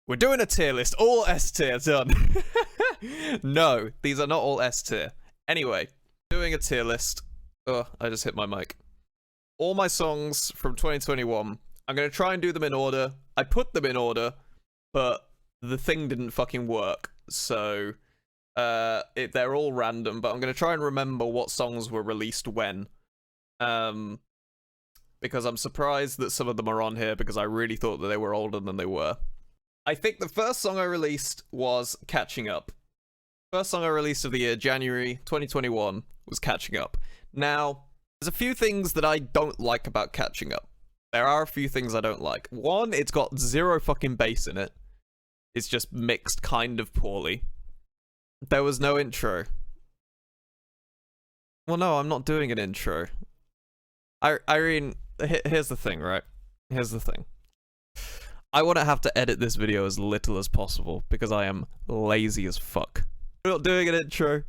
We're doing a tier list, all S tier, done. No, these are not all S tier. Anyway, doing a tier list. Oh, I just hit my mic. All my songs from 2021, I'm going to try and do them in order. I put them in order, but the thing didn't fucking work. So, they're all random, but I'm going to try and remember what songs were released when. Because I'm surprised that some of them are on here because I really thought that they were older than they were. I think the first song I released was Catching Up. First song I released of the year, January 2021, was Catching Up. Now, there's a few things that I don't like about Catching Up. There are a few things I don't like. One, it's got zero fucking bass in it. It's just mixed kind of poorly. There was no intro. Well, no, I'm not doing an intro. Irene, here's the thing, right? Here's the thing. I want to have to edit this video as little as possible because I am lazy as fuck. We're not doing an intro.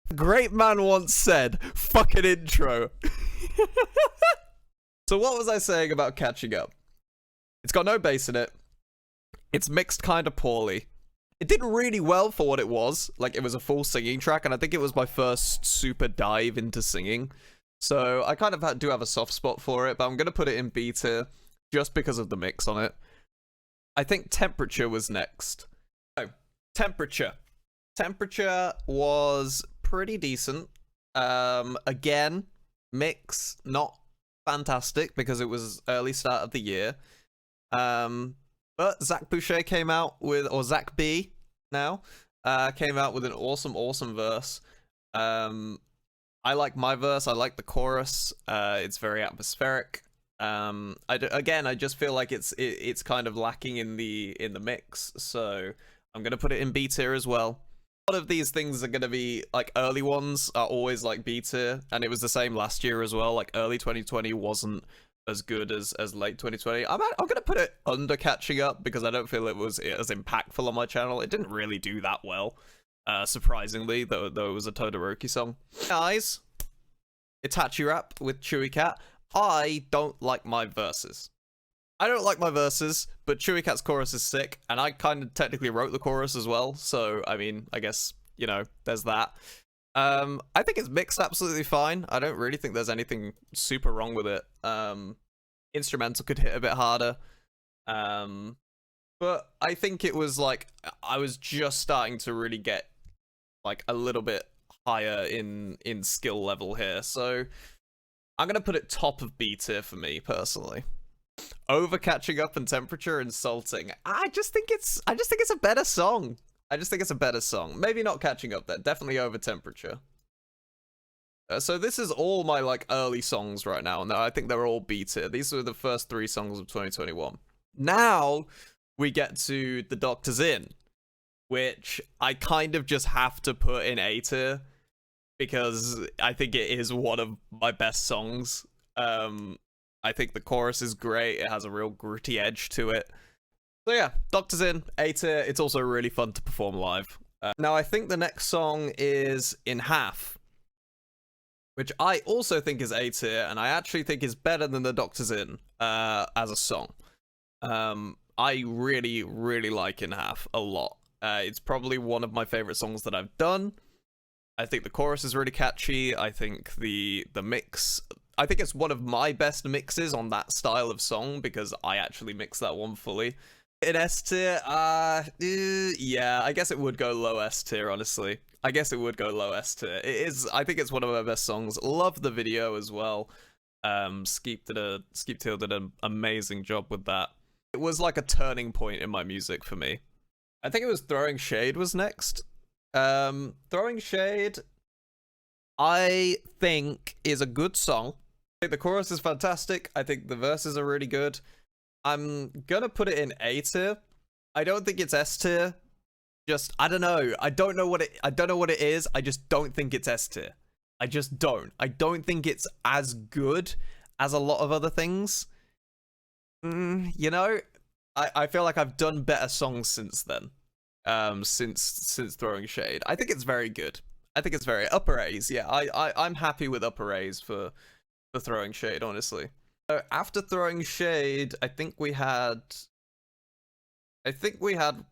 The great man once said, fuck an intro. So what was I saying about Catching Up? It's got no bass in it. It's mixed kind of poorly. It did really well for what it was. Like, it was a full singing track, and I think it was my first super dive into singing. So I kind of do have a soft spot for it, but I'm going to put it in B tier just because of the mix on it. I think Temperature was next. Oh, Temperature. Temperature was pretty decent. Again, mix, not fantastic because it was early start of the year. But Zach Boucher came out with, or Zach B now, came out with an awesome verse. I like my verse, I like the chorus, it's very atmospheric. Again, I just feel like it's kind of lacking in the mix, so I'm gonna put it in B tier as well. A lot of these things are gonna be like early ones are always like B tier, and it was the same last year as well. Like early 2020 wasn't as good as late 2020. I'm gonna put it under Catching Up because I don't feel it was as impactful on my channel. It didn't really do that well, surprisingly, though it was a Todoroki song. Guys, Itachi Rap with Chewy Cat. I don't like my verses. I don't like my verses, but Chewy Cat's chorus is sick, and I kind of technically wrote the chorus as well, so, I mean, I guess, you know, there's that. I think it's mixed absolutely fine. I don't really think there's anything super wrong with it. Instrumental could hit a bit harder. But I think it was, like, I was just starting to really get, like, a little bit higher in skill level here, so I'm gonna put it top of B tier for me personally. Over Catching Up and Temperature, Insulting. I just think it's a better song. I just think it's a better song. Maybe not Catching Up there, definitely over Temperature. So this is all my like early songs right now, and I think they're all B tier. These are the first 3 songs of 2021. Now we get to The Doctor's In, which I kind of just have to put in A tier because I think it is one of my best songs. I think the chorus is great. It has a real gritty edge to it. So yeah, Doctor's In, A tier. It's also really fun to perform live. Now I think the next song is In Half, which I also think is A tier, and I actually think is better than The Doctor's In as a song. I really like In Half a lot. It's probably one of my favorite songs that I've done. I think the chorus is really catchy. I think the mix, I think it's one of my best mixes on that style of song because I actually mix that one fully. In S tier, yeah, I guess it would go low S tier, honestly. I guess it would go low S tier. It is, I think it's one of my best songs. Love the video as well. Skeep Teal did an amazing job with that. It was like a turning point in my music for me. I think it was Throwing Shade was next. Throwing Shade, I think is a good song. I think the chorus is fantastic. I think the verses are really good. I'm gonna put it in A tier. I don't think it's S tier. Just, I don't know. I don't know what it is. I just don't think it's S tier. I just don't. I don't think it's as good as a lot of other things. You know, I feel like I've done better songs since then. Since Throwing Shade. I think it's very good. I think it's very upper A's. Yeah, I'm happy with upper A's for Throwing Shade, honestly. So after Throwing Shade, I think we had I think we had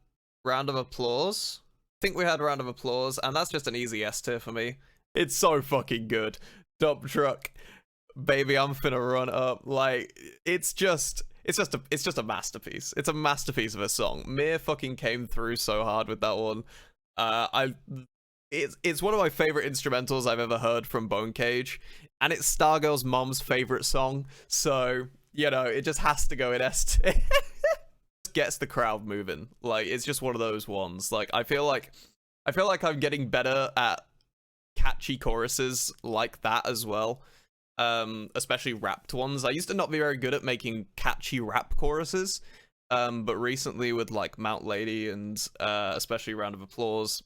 round of applause. And that's just an easy S tier for me. It's so fucking good. Dump truck, baby, I'm finna run up. Like, it's just a masterpiece. It's a masterpiece of a song. Mir fucking came through so hard with that one. It's one of my favorite instrumentals I've ever heard from Bone Cage, and it's Stargirl's mom's favorite song, so you know it just has to go in S tier. Gets the crowd moving. Like, it's just one of those ones. Like, I feel like I'm getting better at catchy choruses like that as well. Especially rapped ones. I used to not be very good at making catchy rap choruses, but recently with like Mount Lady and especially Round of Applause,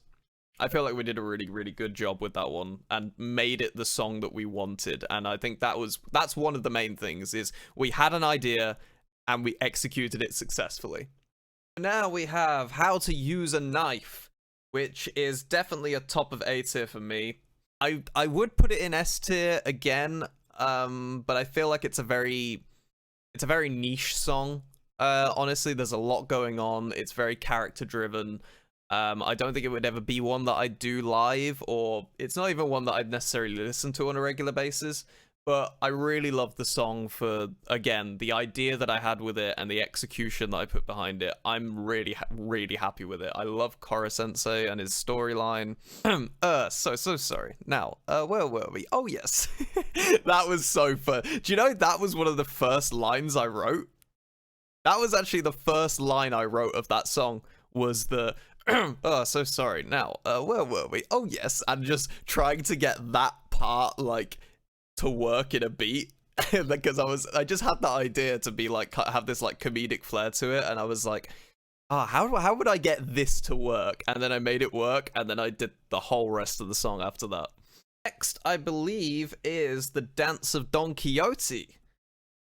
I feel like we did a really, really good job with that one and made it the song that we wanted. And I think that's one of the main things, is we had an idea and we executed it successfully. Now we have How to Use a Knife, which is definitely a top of A tier for me. I would put it in S tier again, but I feel like it's a very niche song. Honestly, there's a lot going on. It's very character driven. I don't think it would ever be one that I do live, or it's not even one that I'd necessarily listen to on a regular basis. But I really love the song for, again, the idea that I had with it and the execution that I put behind it. I'm really, really happy with it. I love Kora Sensei and his storyline. So sorry. Now, where were we? Oh, yes. That was so fun. Do you know that was one of the first lines I wrote? That was actually the first line I wrote of that song, was the, so sorry. Now, where were we? Oh, yes. And just trying to get that part, like, to work in a beat. Because I just had that idea to be like, have this like comedic flair to it, and I was like, how would I get this to work? And then I made it work, and then I did the whole rest of the song after that. Next, I believe, is the Dance of Don Quixote,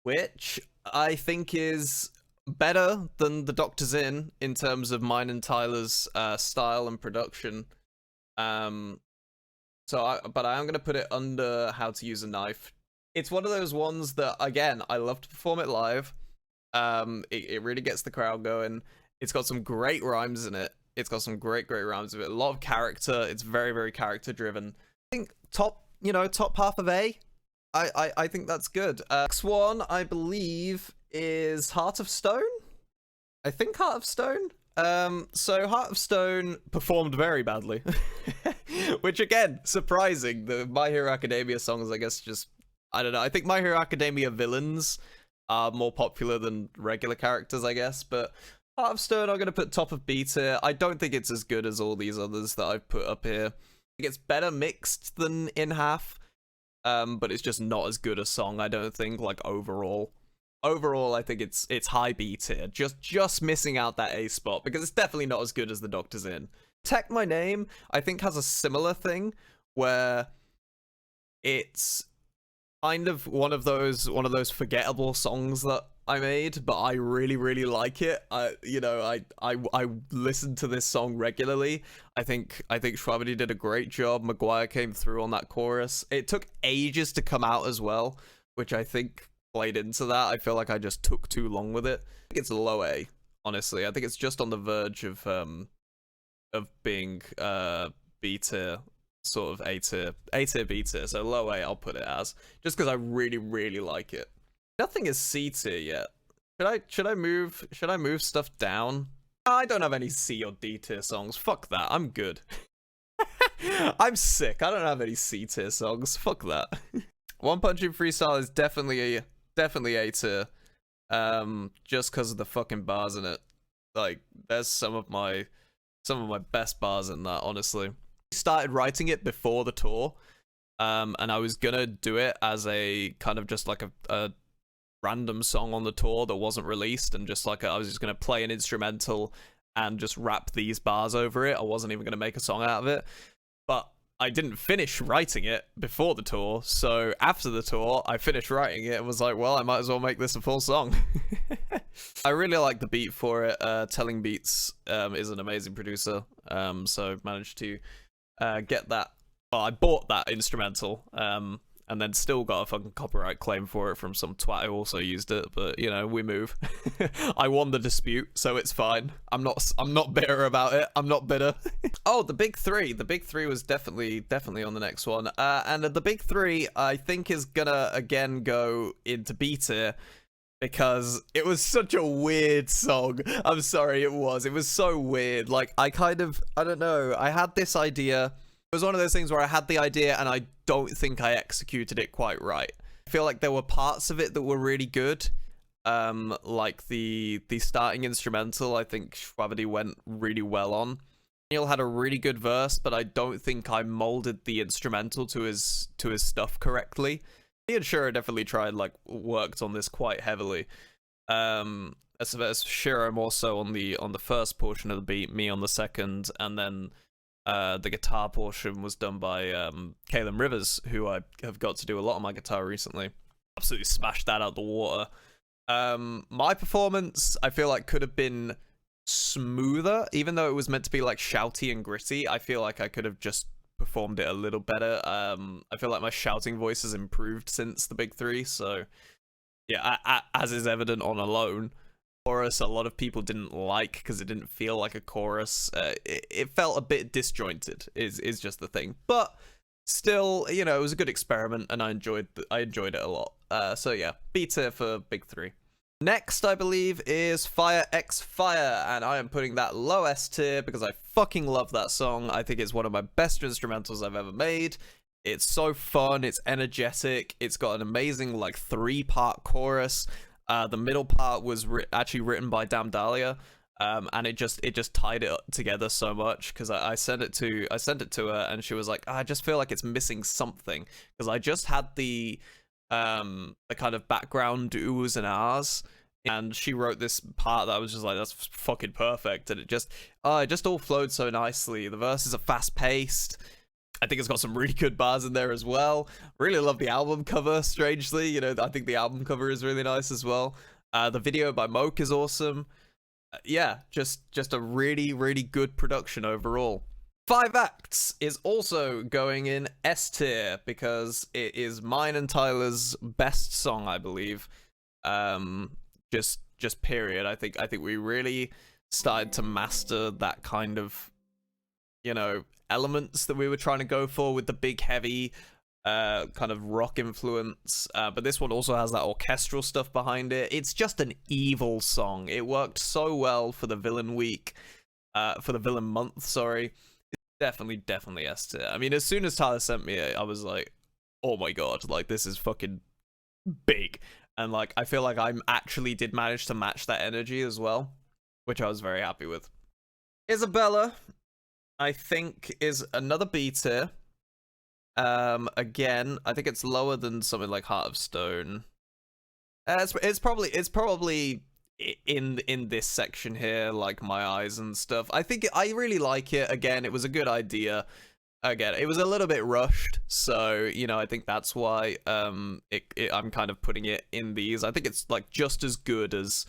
which I think is better than the Doctor's in terms of mine and Tyler's style and production. But I am going to put it under How to Use a Knife. It's one of those ones that, again, I love to perform it live. It really gets the crowd going. It's got some great rhymes in it. It's got some great rhymes with it. A lot of character. It's very, very character driven. I think top half of A. I think that's good. Next one, I believe, is Heart of Stone. I think Heart of Stone. So Heart of Stone performed very badly. Which, again, surprising. The My Hero Academia songs, I guess, just, I don't know. I think My Hero Academia villains are more popular than regular characters, I guess. But Heart of Stone, I'm going to put top of B tier. I don't think it's as good as all these others that I've put up here. I think it's better mixed than In Half. But it's just not as good a song, I don't think, like, overall. Overall, I think it's high B tier. Just missing out that A spot, because it's definitely not as good as the Doctor's In. Tech My Name, I think, has a similar thing where it's kind of one of those forgettable songs that I made, but I really, really like it. I listen to this song regularly. I think Schwabity did a great job. McCoy came through on that chorus. It took ages to come out as well, which I think played into that. I feel like I just took too long with it. I think it's a low A, honestly. I think it's just on the verge of being B tier, sort of A tier, B tier. So low A, I'll put it as, just because I really, really like it. Nothing is C tier yet. Should I move stuff down? I don't have any C or D tier songs. Fuck that. I'm good. I'm sick. I don't have any C tier songs. Fuck that. One Punch in Freestyle is definitely A tier. Just because of the fucking bars in it. Like, there's some of my best bars in that, honestly. I started writing it before the tour, and I was gonna do it as a kind of just like a random song on the tour that wasn't released, and just like I was just gonna play an instrumental and just rap these bars over it. I wasn't even gonna make a song out of it, but I didn't finish writing it before the tour, so after the tour, I finished writing it and was like, well, I might as well make this a full song. I really like the beat for it. Telling Beats is an amazing producer, so managed to get that. Well, I bought that instrumental, and and then still got a fucking copyright claim for it from some twat who also used it. But you know, we move. I won the dispute, so it's fine. I'm not bitter about it. I'm not bitter. Oh, the big three. The big three was definitely on the next one. And the big three, I think, is gonna again go into B tier because it was such a weird song. I'm sorry, it was so weird. Like, I don't know. I had this idea. It was one of those things where I had the idea and I don't think I executed it quite right. I feel like there were parts of it that were really good. Like the starting instrumental, I think Shwabadi went really well on. Neil had a really good verse, but I don't think I molded the instrumental to his stuff correctly. He and Shiro definitely worked on this quite heavily. As Shiro more so on the first portion of the beat, me on the second, and then the guitar portion was done by Kalen Rivers, who I have got to do a lot on my guitar recently. Absolutely smashed that out the water. My performance, I feel like, could have been smoother, even though it was meant to be like shouty and gritty. I feel like I could have just performed it a little better. I feel like my shouting voice has improved since the big three, so yeah, as is evident on Alone. Chorus, a lot of people didn't like because it didn't feel like a chorus. It felt a bit disjointed, is just the thing. But still, you know, it was a good experiment, and I enjoyed it a lot. So yeah, B tier for big three. Next, I believe, is Fire X Fire, and I am putting that low S tier because I fucking love that song. I think it's one of my best instrumentals I've ever made. It's so fun, it's energetic, it's got an amazing like 3-part chorus. The middle part was actually written by Dam Dahlia, and it just tied it together so much because I sent it to her and she was like, I just feel like it's missing something because I just had the kind of background oohs and ahs, and she wrote this part that I was just like, that's fucking perfect, and it just all flowed so nicely. The verses are fast paced. I think it's got some really good bars in there as well. Really love the album cover, strangely. You know, I think the album cover is really nice as well. The video by Moke is awesome. Yeah, just a really, really good production overall. 5 Acts is also going in S tier because it is mine and Tyler's best song, I believe. Just period. I think we really started to master that kind of, you know, elements that we were trying to go for with the big heavy kind of rock influence, but this one also has that orchestral stuff behind it. It's just an evil song. It worked so well for the villain week, for the villain month, sorry. It's definitely S tier. I mean, as soon as Tyler sent me it, I was like, oh my god, like, this is fucking big. And like, I feel like I actually did manage to match that energy as well, which I was very happy with. Isabella, I think, is another B tier. Again, I think it's lower than something like Heart of Stone. It's probably in this section here, like My Eyes and stuff. I think I really like it. Again, it was a good idea. Again, it was a little bit rushed, so you know, I think that's why I'm kind of putting it in these. I think it's like just as good as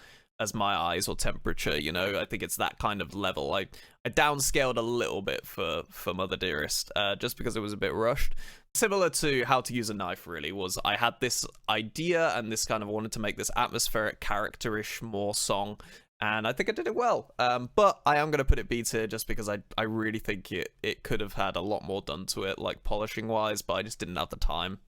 My Eyes or Temperature, you know. I think it's that kind of level. I downscaled a little bit for Mother Dearest, just because it was a bit rushed. Similar to How to Use a Knife, really, was I had this idea and this kind of wanted to make this atmospheric, characterish more song, and I think I did it well. But I am going to put it B tier just because I really think it could have had a lot more done to it, like polishing wise, but I just didn't have the time.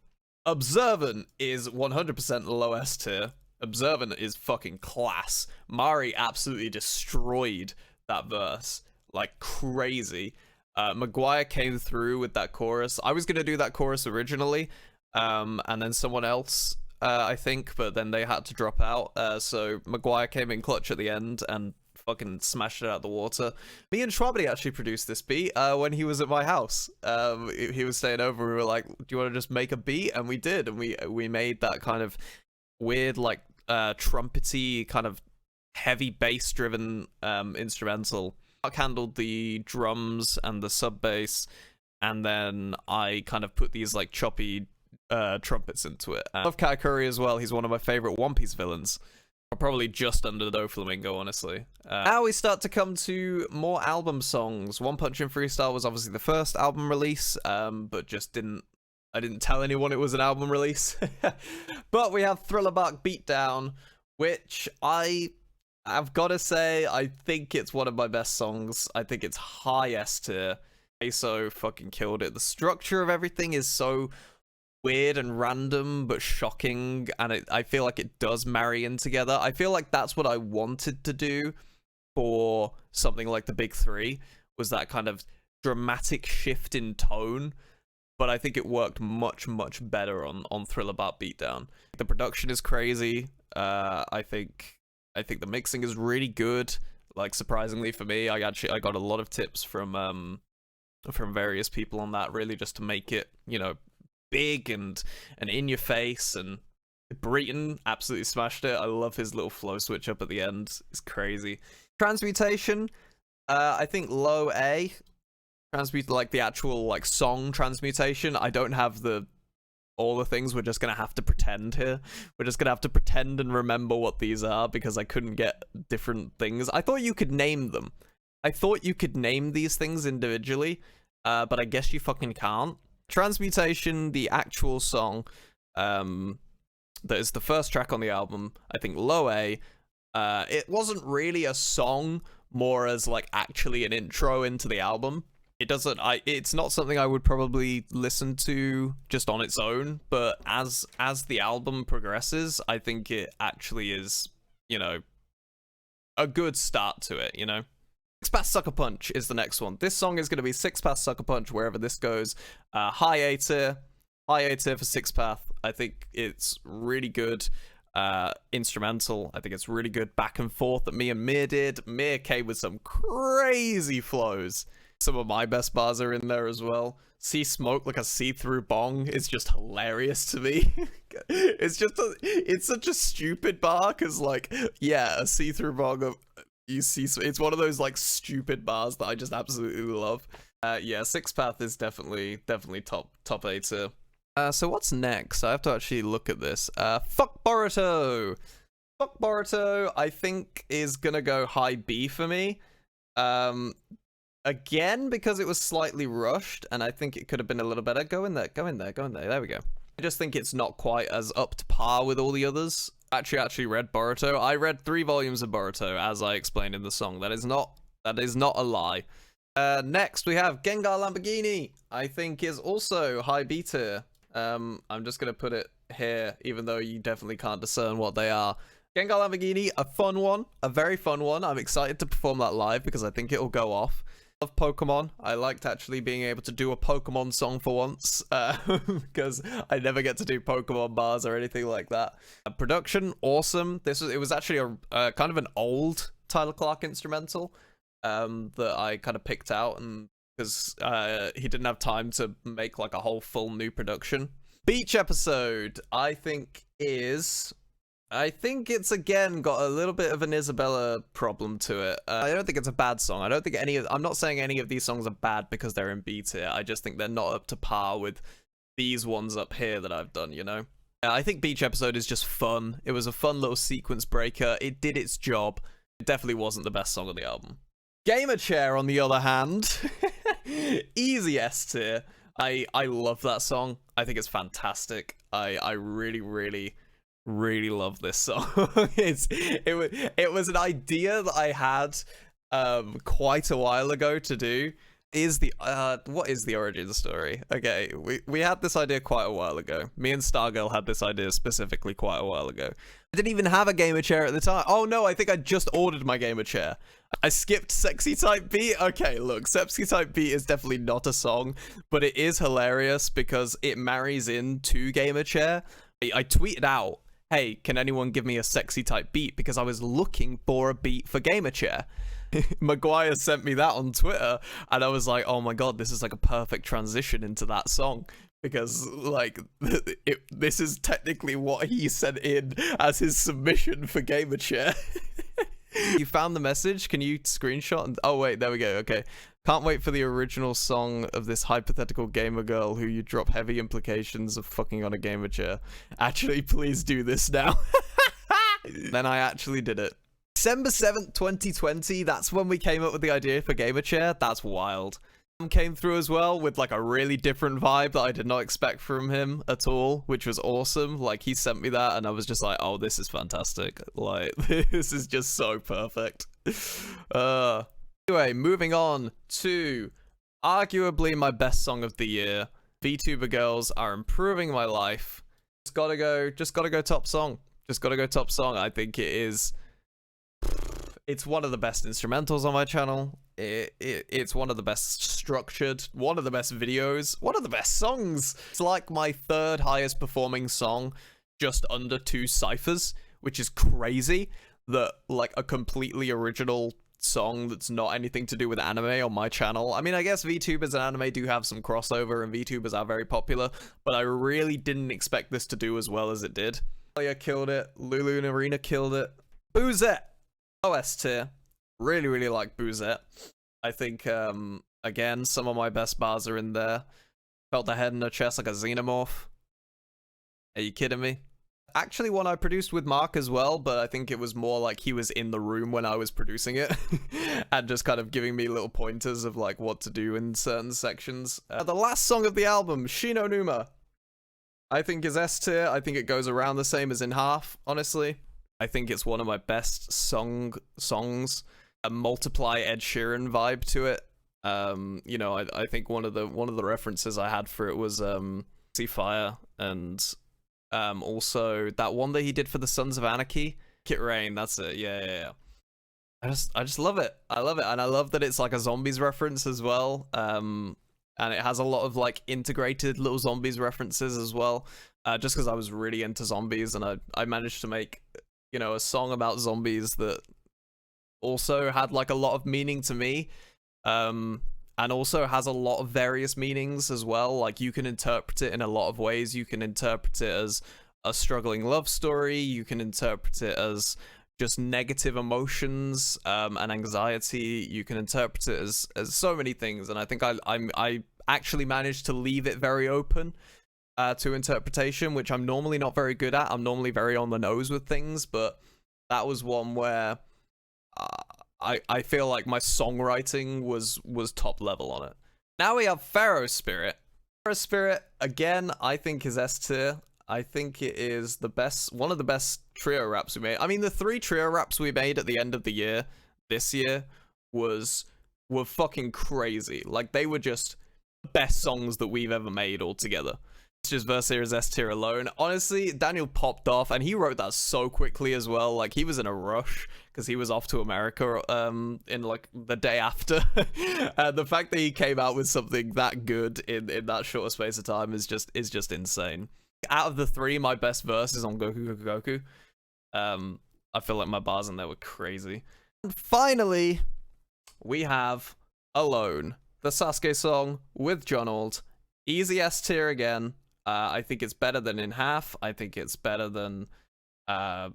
Observant is 100% low S tier. Observant is fucking class. Mari absolutely destroyed that verse like crazy. McGuire came through with that chorus. I was gonna do that chorus originally, and then someone else, I think, but then they had to drop out. So McGuire came in clutch at the end and fucking smashed it out of the water. Me and Shwabadi actually produced this beat when he was at my house. He was staying over. We were like, "Do you want to just make a beat?" And we did, and we made that kind of weird, like, trumpety, kind of heavy bass driven instrumental. Mark handled the drums and the sub bass, and then I kind of put these like choppy trumpets into it. I love Katakuri as well. He's one of my favorite One Piece villains, probably just under Doflamingo, honestly. Now we start to come to more album songs. One Punch in Freestyle was obviously the first album release, but just didn't I didn't tell anyone it was an album release. But we have Thriller Bark Beatdown, which I've got to say, I think it's one of my best songs. I think it's high S tier. ASO fucking killed it. The structure of everything is so weird and random, but shocking, and I feel like it does marry in together. I feel like that's what I wanted to do for something like the Big Three, was that kind of dramatic shift in tone, but I think it worked much, much better on Thriller Bark Beatdown. The production is crazy. I think the mixing is really good. Like, surprisingly for me, I got a lot of tips from various people on that, really, just to make it, you know, big and in your face. And Breton absolutely smashed it. I love his little flow switch up at the end. It's crazy. Transmutation, I think low A. Like the actual like song transmutation. I don't have all the things. We're just gonna have to pretend here. We're just gonna have to pretend and remember what these are, because I couldn't get different things. I thought you could name them. I thought you could name these things individually, but I guess you fucking can't. Transmutation, the actual song, that is the first track on the album, I think low A. It wasn't really a song, more as like actually an intro into the album. It's not something I would probably listen to just on its own, but as the album progresses, I think it actually is, you know, a good start to it, you know? Six Path Sucker Punch is the next one. This song is going to be Six Path Sucker Punch wherever this goes. High A tier for Six Path. I think it's really good. Instrumental, I think it's really good back and forth that me and Mir did. Mir came with some crazy flows. Some of my best bars are in there as well. See smoke like a see-through bong is just hilarious to me. It's such a stupid bar, because like, yeah, a see-through bong, it's one of those like stupid bars that I just absolutely love. Yeah, Six Path is definitely top A tier. So what's next? I have to actually look at this. Fuck Boruto. Fuck Boruto, I think, is gonna go high B for me. Again, because it was slightly rushed, and I think it could have been a little better. Go in there. There we go. I just think it's not quite as up to par with all the others. Actually read Boruto. I read 3 volumes of Boruto, as I explained in the song. That is not a lie. Next, we have Gengar Lamborghini. I think is also high B tier. I'm just gonna put it here, even though you definitely can't discern what they are. Gengar Lamborghini, a fun one, a very fun one. I'm excited to perform that live because I think it'll go off. Love Pokemon. I liked actually being able to do a Pokemon song for once, because I never get to do Pokemon bars or anything like that. Production, awesome. It was actually a kind of an old Tyler Clark instrumental that I kind of picked out, and because he didn't have time to make like a whole full new production. Beach Episode, I think it's again got a little bit of an Isabella problem to it. I don't think it's a bad song. I don't think I'm not saying any of these songs are bad because they're in B tier. I just think they're not up to par with these ones up here that I've done, you know? I think Beach Episode is just fun. It was a fun little sequence breaker. It did its job. It definitely wasn't the best song on the album. Gamer Chair, on the other hand, easy S tier. I love that song. I think it's fantastic. I really love this song. It was an idea that I had quite a while ago to do. What is the origin story? Okay, we had this idea quite a while ago. Me and Stargirl had this idea specifically quite a while ago. I didn't even have a gamer chair at the time. Oh no, I think I just ordered my gamer chair. I skipped Sexy Type Beat. Okay, look, Sexy Type Beat is definitely not a song, but it is hilarious because it marries into gamer chair. I tweeted out, hey, can anyone give me a sexy type beat? Because I was looking for a beat for Gamer Chair. McCoy sent me that on Twitter, and I was like, oh my god, this is like a perfect transition into that song. Because, like, this is technically what he sent in as his submission for Gamer Chair. You found the message? Can you screenshot? Oh wait, there we go, okay. Can't wait for the original song of this hypothetical gamer girl who you drop heavy implications of fucking on a gamer chair. Actually, please do this now. Then I actually did it. December 7th, 2020, that's when we came up with the idea for gamer chair. That's wild. came through as well with like a really different vibe that I did not expect from him at all, which was awesome. Like he sent me that and I was just like, oh, this is fantastic. Like this is just so perfect. Anyway, moving on to arguably my best song of the year. VTuber Girls Are Improving My Life. Just gotta go top song. Just gotta go top song. I think it's one of the best instrumentals on my channel. It's one of the best structured, one of the best videos, one of the best songs. It's like my third highest performing song, just under 2 ciphers, which is crazy that like a completely original song that's not anything to do with anime on my channel. I mean, I guess VTubers and anime do have some crossover and VTubers are very popular, but I really didn't expect this to do as well as it did. Leia killed it, Lulu and Arena killed it. Boozette! OS tier. Really, really like Boozette. I think, again, some of my best bars are in there. Felt the head in her chest like a xenomorph. Are you kidding me? Actually one I produced with Mark as well, but I think it was more like he was in the room when I was producing it and just kind of giving me little pointers of like what to do in certain sections. The last song of the album, Shino Numa, I think is S tier. I think it goes around the same as In Half, honestly. I think it's one of my best songs. A multiply Ed Sheeran vibe to it. You know, I think one of the references I had for it was See Fire, and also that one that he did for the Sons of Anarchy, Kit Rain. That's it. Yeah. I just love it. I love it, and I love that it's like a zombies reference as well. And it has a lot of like integrated little zombies references as well. Just because I was really into zombies, and I managed to make, you know, a song about zombies that also had like a lot of meaning to me, and also has a lot of various meanings as well. Like you can interpret it in a lot of ways. You can interpret it as a struggling love story. You can interpret it as just negative emotions and anxiety. You can interpret it as so many things, and I think I actually managed to leave it very open to interpretation, which I'm normally not very good at. I'm normally very on the nose with things, but that was one where I feel like my songwriting was top level on it. Now we have Pharaoh Spirit. Pharaoh Spirit, again, I think is S tier. I think it is one of the best trio raps we made. I mean, the 3 trio raps we made at the end of the year, this year, were fucking crazy. Like, they were just the best songs that we've ever made all together. Just Versailles is S tier alone. Honestly, Daniel popped off, and he wrote that so quickly as well. Like, he was in a rush because he was off to America in like the day after. The fact that he came out with something that good in that short space of time is just insane. Out of the 3, my best verse is on Goku Goku Goku. I feel like my bars in there were crazy. And finally, we have Alone, the Sasuke song with Jonald. Easy S tier again. I think it's better than In Half. I think it's better than Pharaoh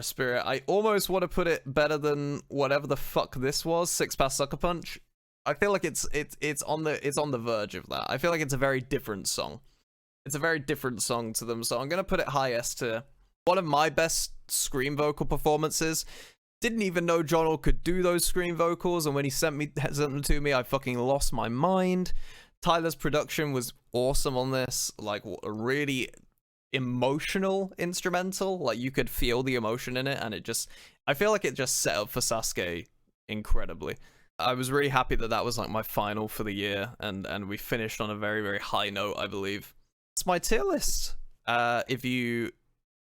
Spirit. I almost want to put it better than whatever the fuck this was, Six Pass Sucker Punch. I feel like it's on the verge of that. I feel like it's a very different song. It's a very different song to them, so I'm gonna put it high S tier. One of my best scream vocal performances. Didn't even know Jonald could do those scream vocals, and when he sent them to me, I fucking lost my mind. Tyler's production was awesome on this, like a really emotional instrumental. Like you could feel the emotion in it, and I feel like it just set up for Sasuke incredibly. I was really happy that was like my final for the year, and we finished on a very, very high note, I believe. It's my tier list. If you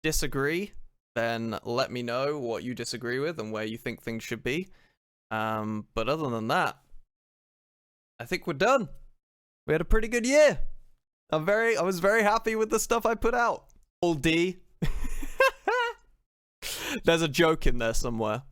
disagree, then let me know what you disagree with and where you think things should be. But other than that, I think we're done. We had a pretty good year. I was very happy with the stuff I put out. All D. There's a joke in there somewhere.